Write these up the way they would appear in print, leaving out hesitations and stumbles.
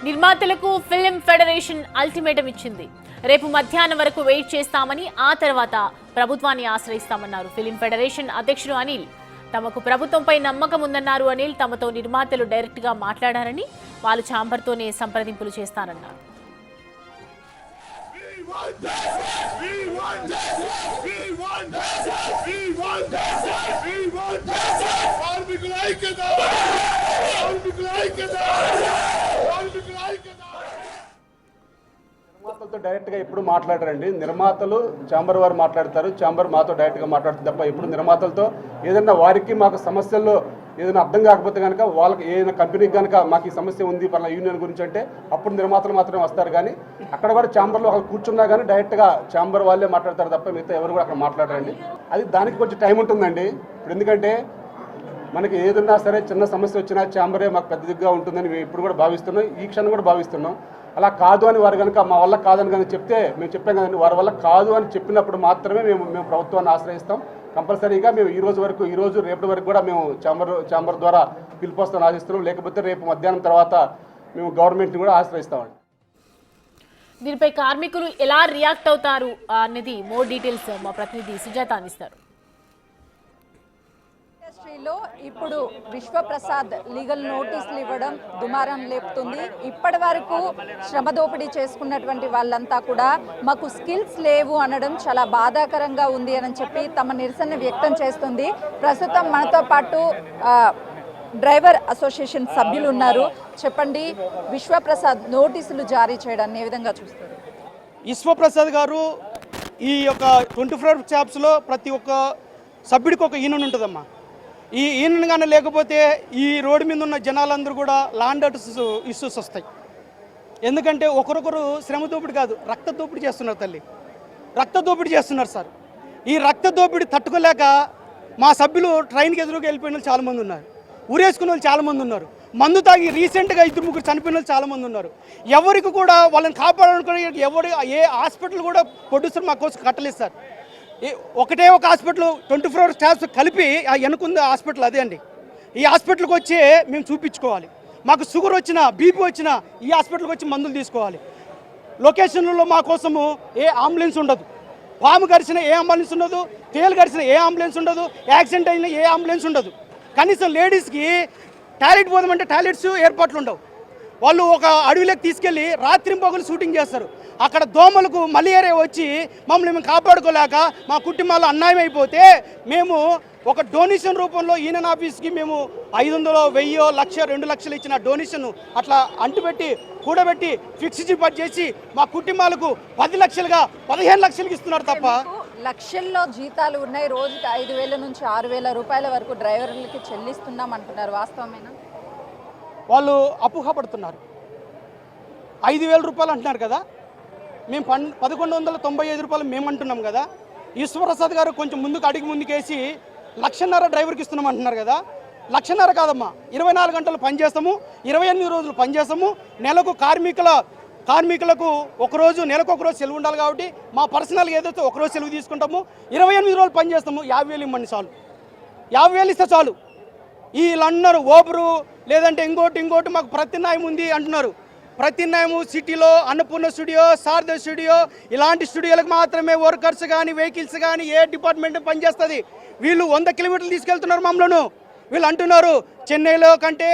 నిర్మాతలకు film federation ultimatum ఇచ్చింది. రేపు మధ్యాహ్నం వరకు వెయిట్ చేస్తామని, ఆ తర్వాత ప్రభుత్వాన్ని ఆశ్రయిస్తామన్నారు ఫిల్మ్ ఫెడరేషన్ అధ్యక్షుడు అనిల్. తమకు ప్రభుత్వంపై నమ్మకం ఉందన్నారు అనిల్. తమతో నిర్మాతలు డైరెక్ట్ గా మాట్లాడారని, వాళ్ళు ఛాంబర్తోనే సంప్రదింపులు చేస్తారన్నారు. నిర్మాతలతో డైరెక్ట్గా ఎప్పుడు మాట్లాడారండి. నిర్మాతలు ఛాంబర్ వారు మాట్లాడతారు, ఛాంబర్ మాతో డైరెక్ట్గా మాట్లాడుతుంది తప్ప ఎప్పుడు నిర్మాతలతో ఏదైనా వారికి మాకు సమస్యల్లో ఏదైనా అర్థం కాకపోతే కనుక వాళ్ళకి ఏదైనా కంపెనీకి కనుక మాకు ఈ సమస్య ఉంది పలానా యూనియన్ గురించి అంటే అప్పుడు నిర్మాతలు మాత్రమే వస్తారు. కానీ అక్కడ కూడా ఛాంబర్లో వాళ్ళు కూర్చున్నా కానీ డైరెక్ట్గా ఛాంబర్ వాళ్ళే మాట్లాడతారు తప్ప మిగతా ఎవరు కూడా అక్కడ మాట్లాడరండి. అది దానికి కొంచెం టైం ఉంటుందండి. ఇప్పుడు ఎందుకంటే మనకి ఏదన్నా సరే చిన్న సమస్య వచ్చినా ఛాంబరే మాకు పెద్ద దిగ్గా ఉంటుందని మేము ఇప్పుడు కూడా భావిస్తున్నాం, ఈ క్షణం కూడా భావిస్తున్నాం. అలా కాదు అని వారు కనుక మా వల్ల కాదని కనుక చెప్తే మేము చెప్పాం కదండి, వారి వల్ల కాదు అని చెప్పినప్పుడు మాత్రమే మేము ప్రభుత్వాన్ని ఆశ్రయిస్తాం. కంపల్సరీగా మేము ఈరోజు రేపటి వరకు కూడా మేము ఛాంబర్ ద్వారా పిలుపు వస్తామని ఆశిస్తున్నాం. లేకపోతే రేపు మధ్యాహ్నం తర్వాత మేము గవర్నమెంట్ని కూడా ఆశ్రయిస్తామండి. దీనిపై కార్మికులు ఎలా రియాక్ట్ అవుతారు అనేది మోర్ డీటెయిల్స్ మా ప్రతినిధి సుజాత అందిస్తారు. ఇండస్ట్రీలో ఇప్పుడు విశ్వప్రసాద్ లీగల్ నోటీసులు ఇవ్వడం దుమారం లేపుతుంది. ఇప్పటి వరకు శ్రమ దోపిడీ చేసుకున్నటువంటి వాళ్ళంతా కూడా మాకు స్కిల్స్ లేవు అనడం చాలా బాధాకరంగా ఉంది అని చెప్పి తమ నిరసన వ్యక్తం చేస్తుంది. ప్రస్తుతం మనతో పాటు డ్రైవర్ అసోసియేషన్ సభ్యులు ఉన్నారు. చెప్పండి, విశ్వప్రసాద్ నోటీసులు జారీ చేయడాన్ని ఏ విధంగా చూస్తారు? విశ్వప్రసాద్ గారు ఈ యొక్క 24 షాప్స్లో ప్రతి ఒక్క సభ్యుడికి ఒక యూనియన్ ఉంటుందమ్మా. ఈ యూనియన్ కానీ లేకపోతే ఈ రోడ్డు మీద ఉన్న జనాలందరూ కూడా ల్యాండ్ ఇష్యూస్ వస్తాయి. ఎందుకంటే ఒకరొకరు శ్రమ దోపిడీ కాదు, రక్త దోపిడీ చేస్తున్నారు తల్లి, రక్త దోపిడీ చేస్తున్నారు సార్. ఈ రక్త దోపిడీ తట్టుకోలేక మా సభ్యులు ట్రైన్కి ఎదురుగా వెళ్ళిపోయిన వాళ్ళు చాలామంది ఉన్నారు, ఊరేసుకున్న వాళ్ళు చాలామంది ఉన్నారు, మందు తాగి రీసెంట్గా 2-3 చనిపోయిన వాళ్ళు చాలామంది ఉన్నారు. ఎవరికి కూడా వాళ్ళని కాపాడాలనుకునే ఏ హాస్పిటల్ కూడా ప్రొడ్యూసర్ మా కోసం కట్టలేదు సార్. ఒకటే ఒక హాస్పిటల్ 24 స్టాఫ్స్ కలిపి వెనుకుంది హాస్పిటల్ అదే అండి. ఈ హాస్పిటల్కి వచ్చి మేము చూపించుకోవాలి. మాకు షుగర్ వచ్చినా బీపీ వచ్చినా ఈ హాస్పిటల్కి వచ్చి మందులు తీసుకోవాలి. లొకేషన్లలో మా కోసము ఏ అంబులెన్స్ ఉండదు, పాము గరిచిన ఏ అంబులెన్స్ ఉండదు, తేలు గరిచిన ఏ అంబులెన్స్ ఉండదు, యాక్సిడెంట్ అయిన ఏ అంబులెన్స్ ఉండదు. కనీసం లేడీస్కి టాయిలెట్ పోదామంటే టాయిలెట్స్ ఏర్పాట్లు ఉండవు. వాళ్ళు ఒక అడవిలోకి తీసుకెళ్ళి రాత్రింపగలు షూటింగ్ చేస్తారు. అక్కడ దోమలకు మలేరియా వచ్చి మమ్మల్ని మేము కాపాడుకోలేక మా కుటుంబాలు అన్యాయం అయిపోతే మేము ఒక డొనేషన్ రూపంలో యూనియన్ ఆఫీస్కి మేము 500, 1000, 1,00,000, 2 లక్షలు ఇచ్చిన డొనేషన్ అట్లా అంటుపెట్టి కూడబెట్టి ఫిక్స్ డిపాజిట్ చేసి మా కుటుంబాలకు 10 లక్షలుగా 15 లక్షలకి ఇస్తున్నారు తప్ప. లక్షల్లో జీతాలు ఉన్నాయి, రోజుకి 5,000 నుంచి 6,000 రూపాయల వరకు డ్రైవర్లకి చెల్లిస్తున్నాం అంటున్నారు. వాస్తవమేనా? వాళ్ళు అపోహపడుతున్నారు. 5,000 రూపాయలు అంటున్నారు కదా, మేము 1,195 రూపాయలు మేము అంటున్నాం కదా. ఈశ్వరప్రసాద్ గారు కొంచెం ముందుకేసి 1,50,000 డ్రైవర్కి ఇస్తున్నాం అంటున్నారు కదా. 1,50,000 కాదమ్మా, 24 గంటలు పనిచేస్తాము, 28 రోజులు పనిచేస్తాము. నెలకు కార్మికులకు నెలకు ఒక రోజు సెలవు ఉండాలి కాబట్టి మా పర్సనల్గా ఏదైతే ఒకరోజు సెలవు తీసుకుంటాము, 28 రోజులు పనిచేస్తాము. 50,000 ఇవ్వండి చాలు, 50,000 ఇస్తే చాలు. వీళ్ళు అంటున్నారు ఓబరు లేదంటే ఇంకోటి మాకు ప్రత్యామ్నాయం ఉంది అంటున్నారు. ప్రత్యామ్నాయము సిటీలో అన్నపూర్ణ స్టూడియో, శారద స్టూడియో ఇలాంటి స్టూడియోలకు మాత్రమే వర్కర్స్ కానీ వెహికల్స్ కానీ ఏ డిపార్ట్మెంట్ పనిచేస్తుంది. వీళ్ళు 100 కిలోమీటర్లు తీసుకెళ్తున్నారు మమ్మల్ని. వీళ్ళు అంటున్నారు చెన్నైలో కంటే,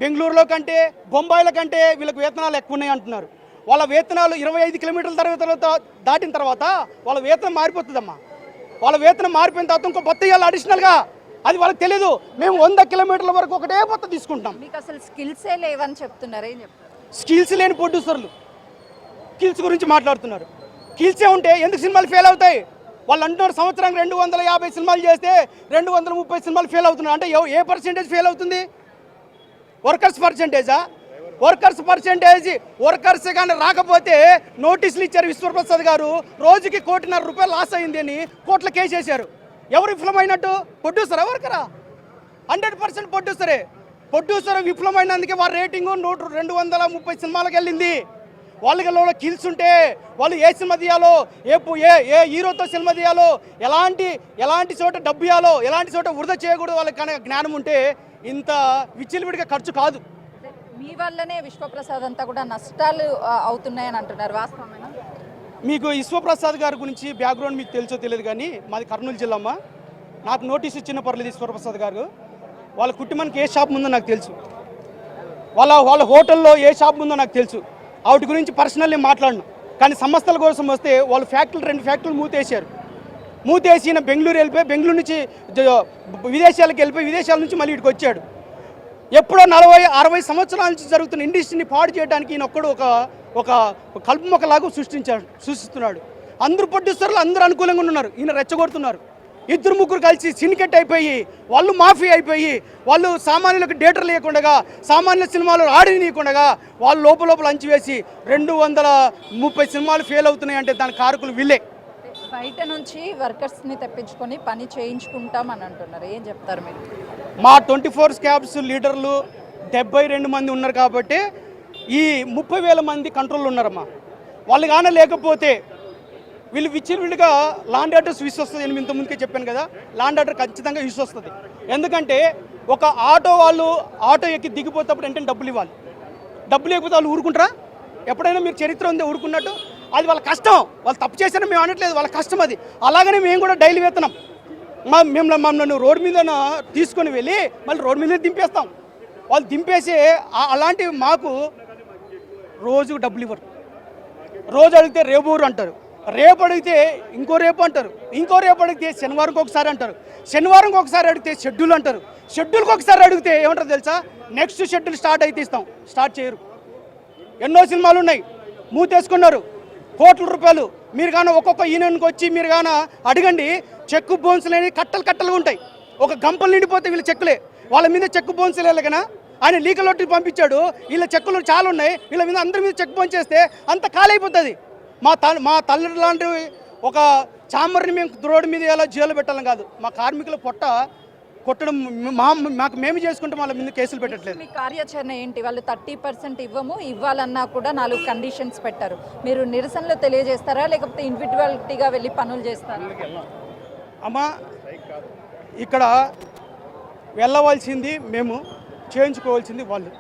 బెంగళూరులో కంటే, బొంబాయిల కంటే వీళ్ళకి వేతనాలు ఎక్కువ ఉన్నాయి అంటున్నారు. వాళ్ళ వేతనాలు 25 కిలోమీటర్ల తర్వాత దాటిన తర్వాత వాళ్ళ వేతనం మారిపోతుందమ్మా. వాళ్ళ వేతనం మారిపోయిన తర్వాత ఇంకో బొత్త ఇవ్వాలి అడిషనల్గా, అది వాళ్ళకి తెలియదు. మేము 100 కిలోమీటర్ల వరకు ఒకటే బొత్త తీసుకుంటాం. మీకు అసలు స్కిల్సే లేవని చెప్తున్నారు. ఏం చెప్తారు? స్కిల్స్ లేని ప్రొడ్యూసర్లు స్కిల్స్ గురించి మాట్లాడుతున్నారు. స్కిల్సే ఉంటే ఎందుకు సినిమాలు ఫెయిల్ అవుతాయి? వాళ్ళు అంటున్నారు సంవత్సరానికి 250 సినిమాలు చేస్తే 230 సినిమాలు ఫెయిల్ అవుతున్నారు. అంటే ఏ పర్సెంటేజ్ ఫెయిల్ అవుతుంది? వర్కర్స్ పర్సెంటేజా? వర్కర్స్ కానీ రాకపోతే నోటీసులు ఇచ్చారు. విశ్వప్రసాద్ గారు రోజుకి 1,50,000 రూపాయలు లాస్ అయింది అని కోర్టులో కేసు వేశారు. ఎవరు విఫలమైనట్టు? ప్రొడ్యూసరా వర్కరా? 100% ప్రొడ్యూసరే. ప్రొడ్యూసర్ విఫలమైనందుకే వారి రేటింగ్ 230 సినిమాలకు వెళ్ళింది. వాళ్ళకి కిల్స్ ఉంటే వాళ్ళు ఏ సినిమా తీయాలో, ఏ హీరోతో సినిమా తీయాలో, ఎలాంటి చోట డబ్బు ఇవ్వాలో, ఎలాంటి చోట వృధా చేయకూడదు వాళ్ళకి జ్ఞానం ఉంటే ఇంత విచ్చిలివిడిగా ఖర్చు కాదు. మీ వల్లనే విశ్వప్రసాద్ అంతా కూడా నష్టాలు అవుతున్నాయని అంటున్నారు, వాస్తవమేనా? మీకు విశ్వప్రసాద్ గారి గురించి బ్యాక్గ్రౌండ్ మీకు తెలుసో తెలియదు కానీ మాది కర్నూలు జిల్లా అమ్మ. నాకు నోటీస్ ఇచ్చిన పర్లేదు విశ్వప్రసాద్ గారు. వాళ్ళ కుటుంబానికి ఏ షాప్ ముందో నాకు తెలుసు, వాళ్ళ హోటల్లో ఏ షాప్ ముందో నాకు తెలుసు. వాటి గురించి పర్సనల్లీ మాట్లాడను. కానీ సంస్థల కోసం వస్తే వాళ్ళు ఫ్యాక్టరీలు 2 ఫ్యాక్టరీలు మూతేసి బెంగళూరు వెళ్ళిపోయి, బెంగళూరు నుంచి విదేశాలకు వెళ్ళిపోయి, విదేశాల నుంచి మళ్ళీ ఇక్కడికి వచ్చాడు. ఎప్పుడో 40-60 సంవత్సరాల నుంచి జరుగుతున్న ఇండస్ట్రీని పాడు చేయడానికి ఈయన ఒక్కడు ఒక కలుపు మొక్కలాగా సృష్టిస్తున్నాడు. అందరూ ప్రొడ్యూసర్లు అందరూ అనుకూలంగా ఉన్నారు, ఈయన రెచ్చగొడుతున్నారు. 2-3 కలిసి సినికెట్ అయిపోయి, వాళ్ళు మాఫీ అయిపోయి, వాళ్ళు సామాన్యులకు డేటర్ లేకుండా, సామాన్య సినిమాలు ఆడనీయకుండా వాళ్ళు లోపల అంచివేసి 230 సినిమాలు ఫెయిల్ అవుతున్నాయి. అంటే దాని కారకులు వీళ్ళే. బయట నుంచి వర్కర్స్ని తెప్పించుకొని పని చేయించుకుంటామని అంటున్నారు, ఏం చెప్తారు మీరు? మా 24 క్యాబ్స్ లీడర్లు 72 మంది ఉన్నారు కాబట్టి ఈ 30,000 మంది కంట్రోల్లో ఉన్నారమ్మా. వాళ్ళు కానీ లేకపోతే వీళ్ళు విచ్చివిడిగా లాండ్ ఆర్డర్స్ యూస్ వస్తుంది. నేను ఇంత ముందుకే చెప్పాను కదా, లాండ్ ఆర్డర్ ఖచ్చితంగా యూస్ వస్తుంది. ఎందుకంటే ఒక ఆటో ఎక్కి దిగిపోతేప్పుడు వెంటనే డబ్బులు ఇవ్వాలి. డబ్బులు లేకపోతే వాళ్ళు ఊరుకుంటారా? ఎప్పుడైనా మీరు చరిత్ర ఉందే ఊరుకున్నట్టు? అది వాళ్ళ కష్టం. వాళ్ళు తప్పు చేసినా మేము అనట్లేదు, వాళ్ళ కష్టం అది. అలాగనే మేము కూడా డైలీ వేతనం మమ్మల్ని రోడ్డు మీద తీసుకొని వెళ్ళి మళ్ళీ రోడ్డు మీద దింపేస్తాం. వాళ్ళు దింపేసి అలాంటివి మాకు రోజు డబ్బులు ఇవ్వరు. రోజు అడిగితే రేపు ఊరు అంటారు, రేపు అడిగితే ఇంకో రేపు అంటారు, ఇంకో రేపు అడిగితే శనివారంకి ఒకసారి అంటారు, శనివారంకి ఒకసారి అడిగితే షెడ్యూల్ అంటారు, షెడ్యూల్కి ఒకసారి అడిగితే ఏమంటారు తెలుసా? నెక్స్ట్ షెడ్యూల్ స్టార్ట్ అయితే ఇస్తాం. స్టార్ట్ చేయరు. ఎన్నో సినిమాలు ఉన్నాయి, మూతేసుకున్నారు. కోట్ల రూపాయలు. మీరు కానీ ఒక్కొక్క యూనియన్కి వచ్చి మీరు కానీ అడగండి, చెక్కు బౌన్సులు అనేవి కట్టలుగా ఉంటాయి. ఒక గంపలు నిండిపోతే వీళ్ళ చెక్కులే. వాళ్ళ మీద చెక్కు బౌన్సులు వెళ్ళకనా ఆయన లీగల్ నోటీస్ పంపించాడు. వీళ్ళ చెక్కులు చాలా ఉన్నాయి, వీళ్ళ మీద అందరి మీద చెక్ బౌన్స్ చేస్తే అంత ఖాళీ అయిపోతుంది. మా తల్లి లాంటి ఒక చాంబర్ని మేము రోడ్డు మీద ఎలా జైలు పెట్టాలని కాదు, మా కార్మికుల పొట్ట కొట్టడం మాకు మేము చేసుకుంటే వాళ్ళ మీద కేసులు పెట్టట్లేదు. మీ కార్యాచరణ ఏంటి? వాళ్ళు 30% ఇవ్వాలన్నా కూడా 4 కండిషన్స్ పెట్టారు. మీరు నిరసనలు తెలియజేస్తారా, లేకపోతే ఇండివిజువాలిటీగా వెళ్ళి పనులు చేస్తారా? అమ్మా, ఇక్కడ వెళ్ళవలసింది మేము, చేయించుకోవాల్సింది వాళ్ళు.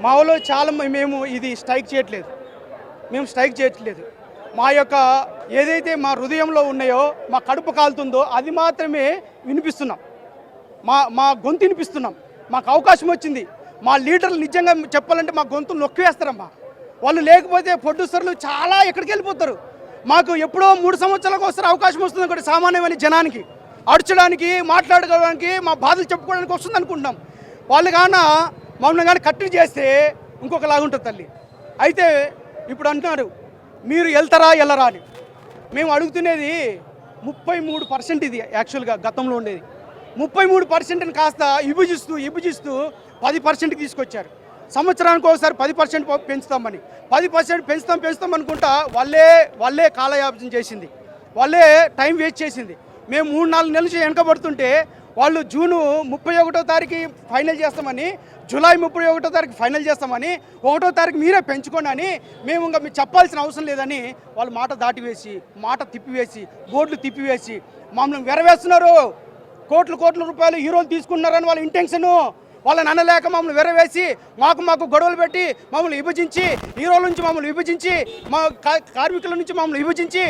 మా వాళ్ళు చాలా మేము ఇది స్ట్రైక్ చేయట్లేదు. మా యొక్క ఏదైతే మా హృదయంలో ఉన్నాయో, మా కడుపు కాలుతుందో అది మాత్రమే వినిపిస్తున్నాం. మా గొంతు వినిపిస్తున్నాం. మాకు అవకాశం వచ్చింది. మా లీడర్లు నిజంగా చెప్పాలంటే మా గొంతు నొక్కివేస్తారమ్మా. వాళ్ళు లేకపోతే ప్రొడ్యూసర్లు చాలా ఎక్కడికి వెళ్ళిపోతారు. మాకు ఎప్పుడో 3 సంవత్సరాలకు వస్తారు అవకాశం వస్తుంది ఒకటి సామాన్యమైన జనానికి అడ్చడానికి, మాట్లాడుకోవడానికి, మా బాధలు చెప్పుకోవడానికి వస్తుంది అనుకుంటున్నాం. వాళ్ళు మమ్మల్ని కానీ కట్టడి చేస్తే ఇంకొకలాగా ఉంటుంది తల్లి. అయితే ఇప్పుడు అంటున్నారు మీరు వెళ్తారా వెళ్ళరా అని. మేము అడుగుతున్నది 33%. ఇది యాక్చువల్గా గతంలో ఉండేది 33%ని కాస్త విభజిస్తూ 10%కి తీసుకొచ్చారు. సంవత్సరానికి ఒకసారి 10% పెంచుతామని 10% పెంచుతాం అనుకుంటా వాళ్ళే కాలయాపన చేసింది, వాళ్ళే టైం వేస్ట్ చేసింది. మేము 3-4 నెలల నుంచి వెనకబడుతుంటే వాళ్ళు జూను 31వ తారీఖు ఫైనల్ చేస్తామని, జూలై 31వ తారీఖు ఫైనల్ చేస్తామని, 1వ తారీఖు మీరే పెంచుకోండి అని మేము ఇంకా మీరు చెప్పాల్సిన అవసరం లేదని వాళ్ళు మాట దాటివేసి, మాట తిప్పివేసి, బోర్డులు తిప్పివేసి మమ్మల్ని వెరవేస్తున్నారు. కోట్ల రూపాయలు హీరోలు తీసుకున్నారని వాళ్ళ ఇంటెన్షను. వాళ్ళని అనలేక మమ్మల్ని వెరవేసి మాకు గొడవలు పెట్టి మమ్మల్ని విభజించి, హీరోల నుంచి మమ్మల్ని విభజించి, మా కార్మికుల నుంచి మమ్మల్ని విభజించి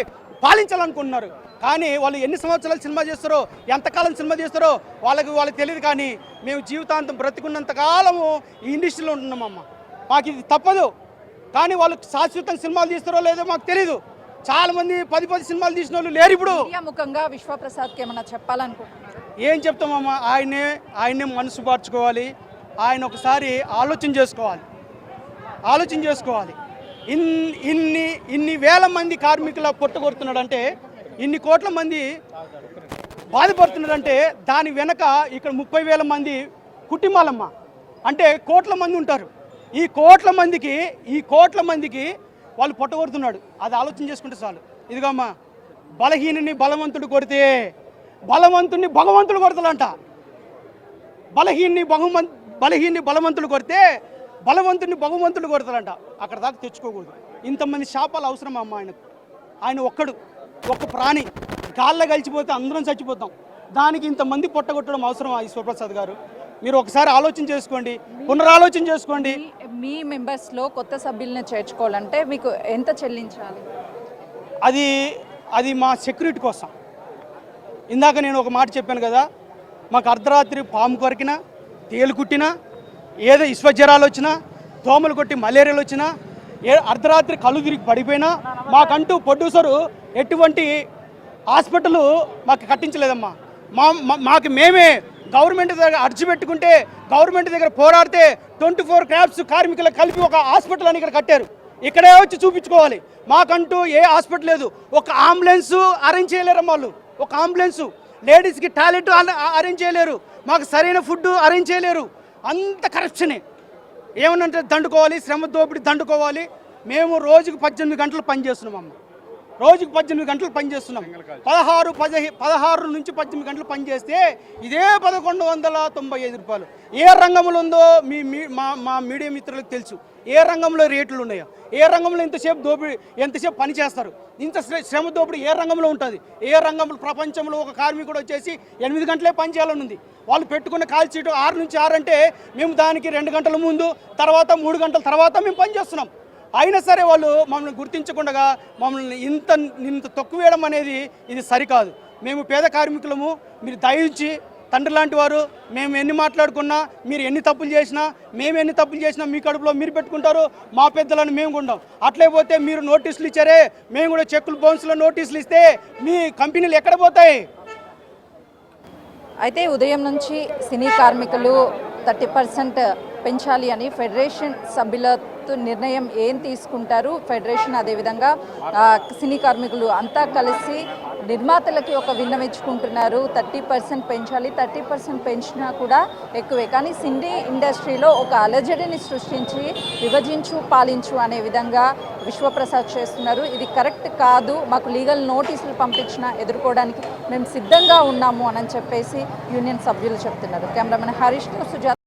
పాలించాలనుకుంటున్నారు. కానీ వాళ్ళు ఎన్ని సంవత్సరాలు సినిమా చేస్తారో, ఎంతకాలం సినిమా చేస్తారో వాళ్ళకి తెలియదు. కానీ మేము జీవితాంతం బ్రతికున్నంతకాలము ఈ ఇండస్ట్రీలో ఉంటున్నామమ్మ. మాకు ఇది తప్పదు. కానీ వాళ్ళు శాశ్వతంగా సినిమాలు తీస్తారో లేదో మాకు తెలీదు. చాలా మంది 10 సినిమాలు తీసిన వాళ్ళు లేరు. ఇప్పుడు ముఖంగా విశ్వప్రసాద్కి ఏమన్నా చెప్పాలనుకుంటున్నారు? ఏం చెప్తామమ్మా, ఆయన్నే మనసు మార్చుకోవాలి. ఆయన ఒకసారి ఆలోచన చేసుకోవాలి. ఇన్ని వేల మంది కార్మికుల పొట్టగొడుతున్నాడంటే, ఇన్ని కోట్ల మంది బాధపడుతున్నాడంటే దాని వెనక ఇక్కడ 30,000 మంది కుటుంబాలమ్మ. అంటే కోట్ల మంది ఉంటారు. ఈ కోట్ల మందికి వాళ్ళు పొట్టగొడుతున్నాడు. అది ఆలోచన చేసుకుంటే చాలు. ఇదిగమ్మా, బలహీనుని బలవంతుడు కొడితే బలవంతుని భగవంతుడు కొడతాడంట. బలహీన్ని బలవంతుడు కొడితే బలవంతుని భగవంతుడు కొడతాడంట. అక్కడ దాకా తెచ్చుకోకూడదు. ఇంతమంది శాపాలు అవసరం అమ్మ ఆయనకు. ఆయన ఒక్క ప్రాణి గాల్లో కలిసిపోతే అందరం చచ్చిపోతాం. దానికి ఇంతమంది పొట్టగొట్టడం అవసరం ఈశ్వరప్రసాద్ గారు? మీరు ఒకసారి ఆలోచన చేసుకోండి, పునరాలోచన చేసుకోండి. మీ మెంబర్స్లో కొత్త సభ్యులను చేర్చుకోవాలంటే మీకు ఎంత చెల్లించాలి? అది మా సెక్యూరిటీ కోసం. ఇందాక నేను ఒక మాట చెప్పాను కదా, మాకు అర్ధరాత్రి పాము కొరికినా, తేలు కుట్టినా, ఏదో విశ్వజ్వరాలు వచ్చినా, దోమలు కొట్టి మలేరియాలు వచ్చినా, అర్ధరాత్రి కళ్ళు తిరిగి పడిపోయినా మాకంటూ ప్రొడ్యూసరు ఎటువంటి హాస్పిటల్ మాకు కట్టించలేదమ్మా. మాకు మేమే గవర్నమెంట్ దగ్గర అర్జీపెట్టుకుంటే, గవర్నమెంట్ దగ్గర పోరాడితే 24 క్రాఫ్ట్స్ కార్మికులకు కలిపి ఒక హాస్పిటల్ అని ఇక్కడ కట్టారు. ఇక్కడే వచ్చి చూపించుకోవాలి. మాకంటూ ఏ హాస్పిటల్ లేదు. ఒక అంబులెన్స్ అరేంజ్ చేయలేరమ్మా వాళ్ళు. ఒక అంబులెన్స్, లేడీస్కి టాయిలెట్ అరేంజ్ చేయలేరు, మాకు సరైన ఫుడ్ అరేంజ్ చేయలేరు. అంత కరప్షనే. ఏమనంటే దండుకోవాలి, శ్రమ దోపిడీ దండుకోవాలి. మేము రోజుకు 18 గంటలు పనిచేస్తున్నాం అమ్మ. రోజుకు 18 గంటలు పనిచేస్తున్నాం. 16 నుంచి 18 గంటలు పనిచేస్తే ఇదే 1195 రూపాయలు. ఏ రంగంలో ఉందో మా మీడియా మిత్రులకు తెలుసు. ఏ రంగంలో రేట్లు ఉన్నాయో, ఏ రంగంలో ఎంతసేపు పని చేస్తారు, ఇంత శ్రమ దోపిడీ ఏ రంగంలో ఉంటుంది? ఏ రంగంలో ప్రపంచంలో ఒక కార్మికుడు వచ్చేసి 8 గంటలే పని చేయాలని ఉంది. వాళ్ళు పెట్టుకున్న కాల్ షీట్ 6 నుంచి 6 అంటే మేము దానికి 2 గంటల ముందు, తర్వాత 3 గంటల తర్వాత మేము పనిచేస్తున్నాం. అయినా సరే వాళ్ళు మమ్మల్ని గుర్తించకుండా మమ్మల్ని ఇంత తక్కువ వేయడం అనేది ఇది సరికాదు. మేము పేద కార్మికులము, మీరు దయించి తండ్రి లాంటి వారు. మేము ఎన్ని మాట్లాడుకున్నా, మీరు ఎన్ని తప్పులు చేసినా, మేము ఎన్ని తప్పులు చేసినా మీ కడుపులో మీరు పెట్టుకుంటారు, మా పెద్దలను మేము కొంటాం. అట్లే పోతే మీరు నోటీసులు ఇచ్చారే, మేము కూడా చెక్కులు బౌన్స్లో నోటీసులు ఇస్తే మీ కంపెనీలు ఎక్కడ పోతాయి? అయితే ఉదయం నుంచి సినీ కార్మికులు 30% పెంచాలి అని ఫెడరేషన్ సభ్యులతో నిర్ణయం ఏం తీసుకుంటారు? ఫెడరేషన్ అదేవిధంగా సినీ కార్మికులు అంతా కలిసి నిర్మాతలకి ఒక విన్నవించుకుంటున్నారు. 30% పెంచాలి, 30% పెంచినా కూడా ఎక్కువే. కానీ సినీ ఇండస్ట్రీలో ఒక అలజడిని సృష్టించి విభజించు పాలించు అనే విధంగా విశ్వప్రసాద్ చేస్తున్నారు. ఇది కరెక్ట్ కాదు, మాకు లీగల్ నోటీసులు పంపించినా ఎదుర్కోవడానికి మేము సిద్ధంగా ఉన్నాము అని చెప్పేసి యూనియన్ సభ్యులు చెప్తున్నారు. కెమెరామెన్ హరీష్తో సుజాత.